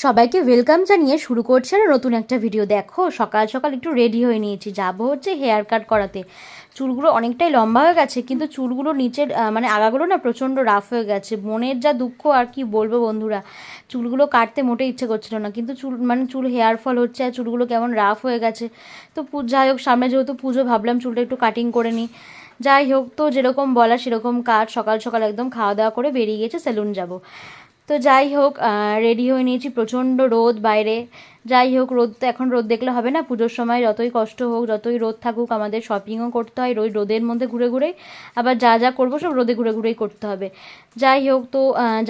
সবাইকে ওয়েলকাম জানিয়ে শুরু করছে আর নতুন একটা ভিডিও। দেখো সকাল সকাল একটু রেডি হয়ে নিয়েছি, যাবো হচ্ছে হেয়ার কাট করাতে। চুলগুলো অনেকটাই লম্বা হয়ে গেছে, কিন্তু চুলগুলো নিচের মানে আগাগুলো না প্রচণ্ড রাফ হয়ে গেছে। মনের যা দুঃখ আর কি বলবো বন্ধুরা, চুলগুলো কাটতে মোটেই ইচ্ছে করছিল না, কিন্তু চুল হেয়ার ফল হচ্ছে আর চুলগুলো কেমন রাফ হয়ে গেছে। তো যাই হোক, সামনে যেহেতু পুজো, ভাবলাম চুলটা একটু কাটিং করে নিই। যাই হোক, তো যেরকম বলা সেরকম কাট, সকাল সকাল একদম খাওয়া দাওয়া করে বেরিয়ে গেছে সেলুন যাব। তো যাই হোক, রেডি হয়ে নিয়েছি, প্রচণ্ড রোদ বাইরে। যাই হোক, রোদ তো এখন রোদ দেখলে হবে না, পুজোর সময় যতই কষ্ট হোক যতই রোদ থাকুক আমাদের শপিংও করতে হয় রোদের মধ্যে ঘুরে ঘুরেই। আবার যা যা করবো সব রোদে ঘুরে ঘুরেই করতে হবে। যাই হোক, তো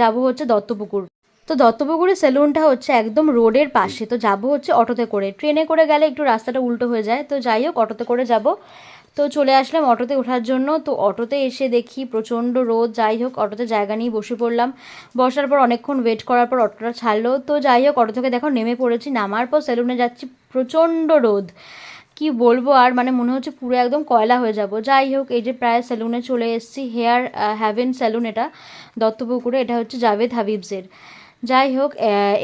যাবো হচ্ছে দত্তপুকুর। তো দত্তপুকুরের সেলুনটা হচ্ছে একদম রোডের পাশে। তো যাবো হচ্ছে অটোতে করে, ট্রেনে করে গেলে একটু রাস্তাটা উল্টো হয়ে যায়। তো যাই হোক, অটোতে করে যাব। তো চলে আসলাম অটোতে ওঠার জন্য। তো অটোতে এসে দেখি প্রচণ্ড রোদ। যাই হোক, অটোতে জায়গা নিয়ে বসে পড়লাম। বসার পর অনেকক্ষণ ওয়েট করার পর অটোটা ছাড়লো। তো যাই হোক, অটো থেকে দেখো নেমে পড়েছি, নামার পর সেলুনে যাচ্ছি, প্রচণ্ড রোদ। কি বলবো আর, মানে মনে হচ্ছে পুরো একদম কয়লা হয়ে যাব। যাই হোক, এই যে প্রায় সেলুনে চলে এসেছি, হেয়ার হ্যাভেন সেলুন এটা, দত্তপুকুরে। এটা হচ্ছে জাভেদ হাবিবসের। যাই হোক,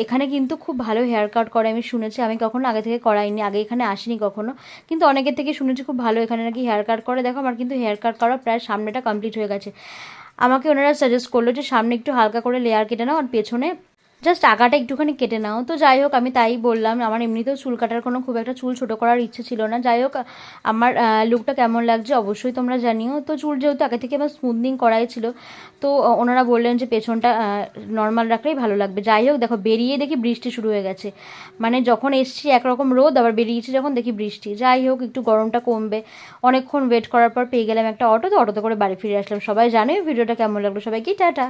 এখানে কিন্তু খুব ভালো হেয়ার কাট করে আমি শুনেছি। আমি কখনো আগে থেকে করাইনি, আগে এখানে আসিনি কখনো, কিন্তু অনেকের থেকে শুনেছি খুব ভালো এখানে নাকি হেয়ার কাট করে। দেখো আমার কিন্তু হেয়ার কাট করা প্রায় সামনেটা কমপ্লিট হয়ে গেছে। আমাকে ওনারা সাজেস্ট করলো যে সামনে একটু হালকা করে লেয়ার কেটে নাও আর পেছনে জাস্ট আগাটা একটুখানি কেটে নাও। তো যাই হোক, আমি তাই বললাম। আমার এমনিতেও চুল কাটার কোনো খুব একটা চুল ছোটো করার ইচ্ছে ছিল না। যাই হোক, আমার লুকটা কেমন লাগছে অবশ্যই তোমরা জানিও। তো চুল যেহেতু আগে থেকে আমার স্মুথনিং করাই ছিল, তো ওনারা বললেন যে পেছনটা নর্মাল রাখলেই ভালো লাগবে। যাই হোক, দেখো বেরিয়ে দেখি বৃষ্টি শুরু হয়ে গেছে। মানে যখন এসছি একরকম রোদ, আবার বেরিয়েছি যখন দেখি বৃষ্টি। যাই হোক, একটু গরমটা কমবে। অনেকক্ষণ ওয়েট করার পর পেয়ে গেলাম একটা অটো। তো অটোতে করে বাড়ি ফিরে আসলাম। সবাই জানে ভিডিওটা কেমন লাগলো, সবাইকে টাটা।